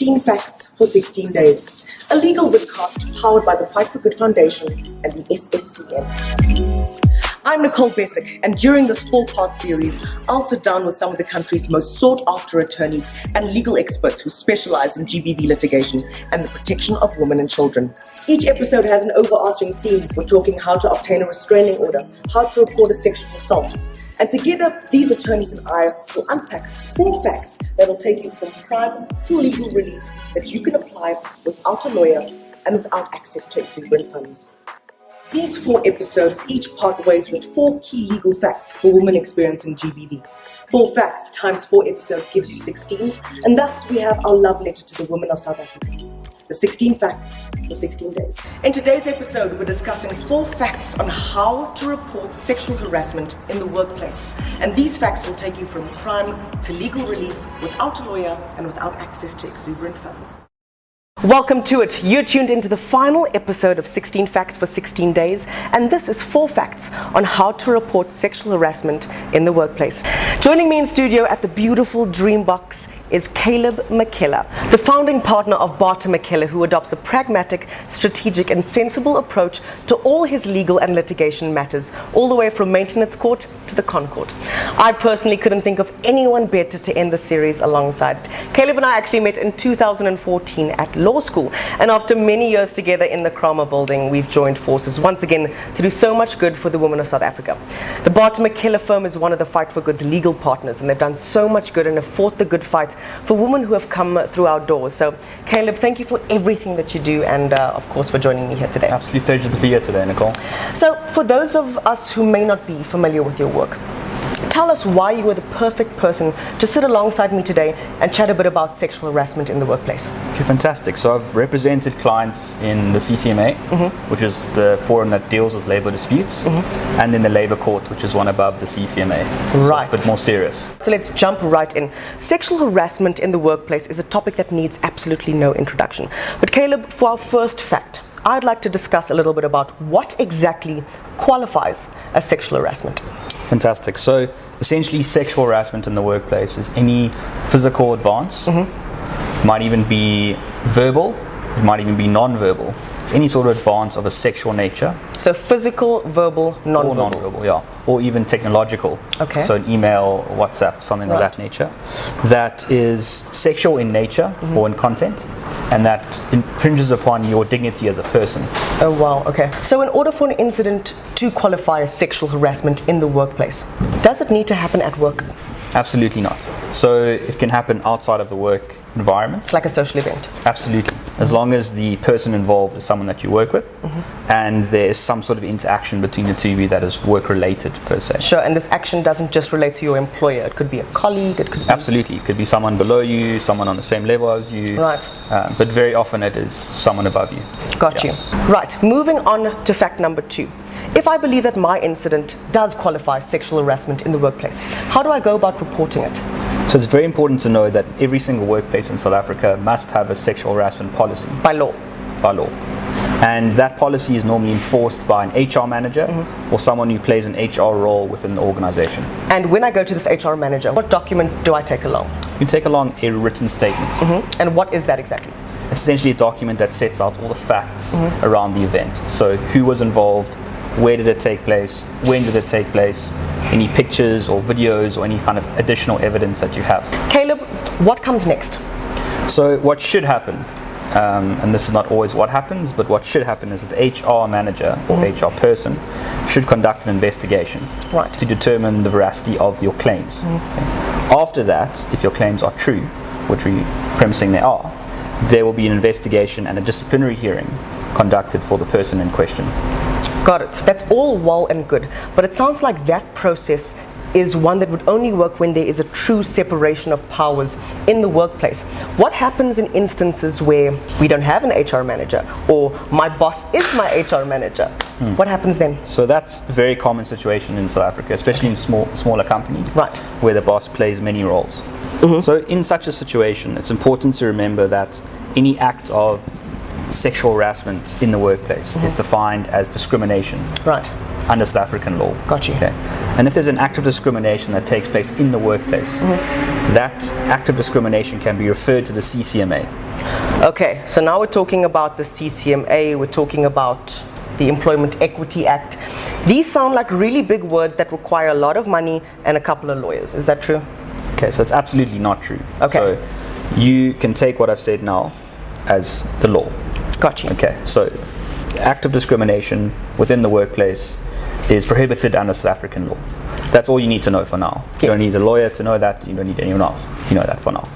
16 Facts for 16 Days, a legal vidcast powered by the Fight for Good Foundation and the SSCN. I'm Nicole Bessick, and during this 4-part series, I'll sit down with some of the country's most sought-after attorneys and legal experts who specialize in GBV litigation and the protection of women and children. Each episode has an overarching theme. We're talking how to obtain a restraining order, how to report a sexual assault. And together, these attorneys and I will unpack 4 facts that will take you from crime to legal relief that you can apply without a lawyer and without access to exuberant funds. These 4 episodes each part ways with 4 key legal facts for women experiencing GBV. 4 facts times 4 episodes gives you 16, and thus we have our love letter to the women of South Africa. The 16 Facts for 16 Days. In today's episode, we're discussing 4 facts on how to report sexual harassment in the workplace. And these facts will take you from crime to legal relief without a lawyer and without access to exuberant funds. Welcome to it. You're tuned into the final episode of 16 Facts for 16 Days, and this is 4 facts on how to report sexual harassment in the workplace. Joining me in studio at the beautiful Dream Box is 𝗙𝗆 McKellar, the founding partner of Barter McKellar, who adopts a pragmatic, strategic and sensible approach to all his legal and litigation matters, all the way from maintenance court to the Concord. I personally couldn't think of anyone better to end the series alongside. 𝗙𝗆 and I actually met in 2014 at law school, and after many years together in the 𝗙𝗆 building, we've joined forces once again to do so much good for the women of South Africa. The Barter McKellar firm is one of the Fight for Good's legal partners, and they've done so much good and have fought the good fight for women who have come through our doors. So 𝗙𝗆, thank you for everything that you do, and of course for joining me here today. Absolute pleasure to be here today, Nicole. So for those of us who may not be familiar with your work, tell us why you were the perfect person to sit alongside me today and chat a bit about sexual harassment in the workplace. Okay, fantastic. So I've represented clients in the CCMA, which is the forum that deals with labour disputes, and in the labour court, which is one above the CCMA. Right. So a bit more serious. So let's jump right in. Sexual harassment in the workplace is a topic that needs absolutely no introduction. But 𝗙𝗆, for our first fact, I'd like to discuss a little bit about what exactly qualifies as sexual harassment. Fantastic. So essentially sexual harassment in the workplace is any physical advance. Might even be verbal, it might even be non-verbal. It's any sort of advance of a sexual nature. So physical, verbal, non-verbal. Or non-verbal, yeah. Or even technological. Okay. So an email, WhatsApp, something of that nature. That is sexual in nature or in content, and that infringes upon your dignity as a person. Oh wow, okay. So in order for an incident to qualify as sexual harassment in the workplace, does it need to happen at work? Absolutely not. So it can happen outside of the work environment. It's like a social event? Absolutely. As long as the person involved is someone that you work with, and there is some sort of interaction between the two of you that is work related per se. Sure, and this action doesn't just relate to your employer, it could be a colleague, it could be... Absolutely, it could be someone below you, someone on the same level as you. Right. But very often it is someone above you. Got you. Right, moving on to fact number 2. If I believe that my incident does qualify as sexual harassment in the workplace, how do I go about reporting it? So it's very important to know that every single workplace in South Africa must have a sexual harassment policy. By law? By law. And that policy is normally enforced by an HR manager or someone who plays an HR role within the organization. And when I go to this HR manager, what document do I take along? You take along a written statement. And what is that exactly? It's essentially a document that sets out all the facts around the event. So who was involved, where did it take place, when did it take place, any pictures or videos or any kind of additional evidence that you have. 𝗙𝗆, what comes next? So what should happen, and this is not always what happens, but what should happen is that the HR manager or HR person should conduct an investigation to determine the veracity of your claims. After that, if your claims are true, which we're premising they are, there will be an investigation and a disciplinary hearing conducted for the person in question. Got it. That's all well and good, but it sounds like that process is one that would only work when there is a true separation of powers in the workplace. What happens in instances where we don't have an HR manager, or my boss is my HR manager? What happens then? So that's a very common situation in South Africa, especially in smaller companies, where the boss plays many roles. So in such a situation, it's important to remember that any act of sexual harassment in the workplace is defined as discrimination under South African law. Got you. Okay. And if there's an act of discrimination that takes place in the workplace, that act of discrimination can be referred to the CCMA. Okay, so now we're talking about the CCMA, we're talking about the Employment Equity Act. These sound like really big words that require a lot of money and a couple of lawyers. Is that true? Okay, so it's absolutely not true. Okay. So you can take what I've said now as the law. Got you. Okay, so act of discrimination within the workplace is prohibited under South African law. That's all you need to know for now. You don't need a lawyer to know that. You don't need anyone else. You know that for now.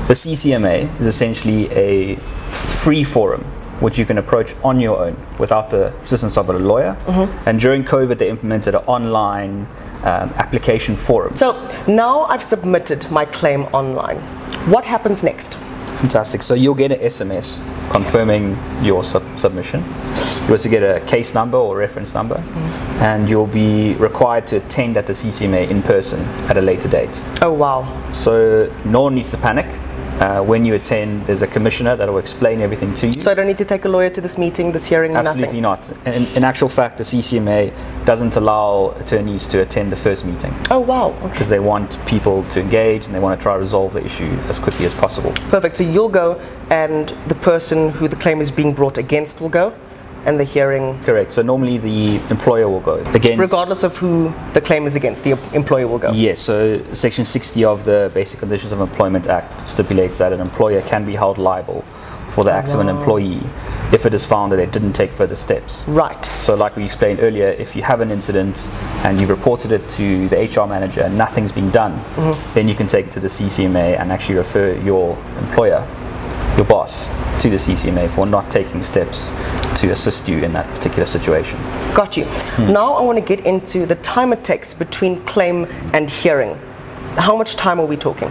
The CCMA is essentially a free forum which you can approach on your own without the assistance of a lawyer. And during COVID, they implemented an online application forum. So now I've submitted my claim online. What happens next? Fantastic. So you'll get an SMS confirming your submission. You also get a case number or reference number, and you'll be required to attend at the CCMA in person at a later date. Oh wow. So no one needs to panic. When you attend, there's a commissioner that will explain everything to you. So I don't need to take a lawyer to this meeting, this hearing, Absolutely nothing? not. In actual fact, the CCMA doesn't allow attorneys to attend the first meeting. Oh wow, okay. Because they want people to engage and they want to try to resolve the issue as quickly as possible. Perfect, so you'll go and the person who the claim is being brought against will go? And the hearing... Correct. So normally the employer will go against... Regardless of who the claim is against, the employer will go? Yes. So Section 60 of the Basic Conditions of Employment Act stipulates that an employer can be held liable for the acts of an employee if it is found that they didn't take further steps. Right. So like we explained earlier, if you have an incident and you've reported it to the HR manager and nothing's been done, then you can take it to the CCMA and actually refer your employer, your boss, to the CCMA for not taking steps to assist you in that particular situation. Got you. Now I want to get into the time it takes between claim and hearing. How much time are we talking?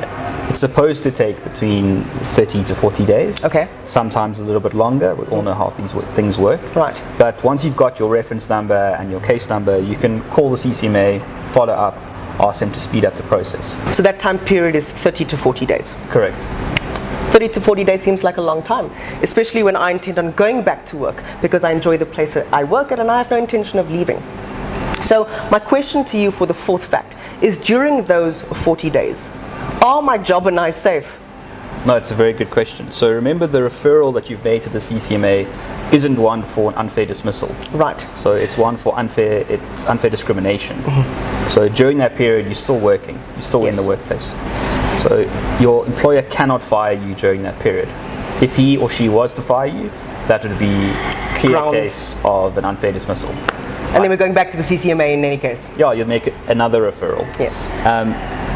It's supposed to take between 30 to 40 days. Okay. Sometimes a little bit longer. We all know how these things work. Right. But once you've got your reference number and your case number, you can call the CCMA, follow up, ask them to speed up the process. So that time period is 30 to 40 days? Correct. 30 to 40 days seems like a long time, especially when I intend on going back to work because I enjoy the place that I work at and I have no intention of leaving. So my question to you for the fourth fact is, during those 40 days, are my job and I safe? No, it's a very good question. So remember, the referral that you've made to the CCMA isn't one for an unfair dismissal. Right. So it's one for unfair discrimination. So during that period, you're still working, you're still in the workplace. So your employer cannot fire you during that period. If he or she was to fire you, that would be clear case of an unfair dismissal. And then we're going back to the CCMA in any case? Yeah, you'll make another referral. Yes.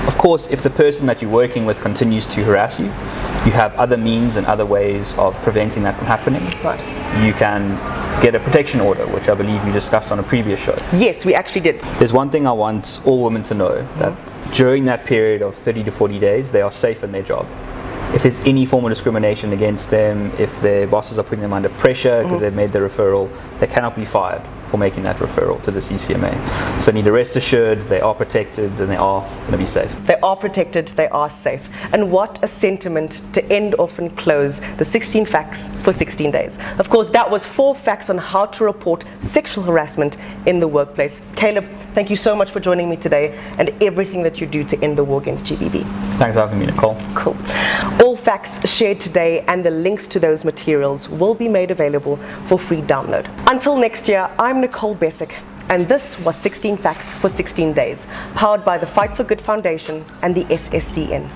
Of course, if the person that you're working with continues to harass you, you have other means and other ways of preventing that from happening. Right. You can get a protection order, which I believe you discussed on a previous show. Yes, we actually did. There's one thing I want all women to know, that during that period of 30 to 40 days, they are safe in their job. If there's any form of discrimination against them, if their bosses are putting them under pressure because they've made the referral, they cannot be fired for making that referral to the CCMA. So they need to rest assured they are protected and they are going to be safe. They are protected, they are safe. And what a sentiment to end off and close the 16 facts for 16 days. Of course, that was 4 facts on how to report sexual harassment in the workplace. Caleb, thank you so much for joining me today and everything that you do to end the war against GBV. Thanks for having me, Nicole. Cool. All facts shared today and the links to those materials will be made available for free download. Until next year, I'm Nicole Bessick, and this was 16 Facts for 16 Days, powered by the Fight for Good Foundation and the SSCN.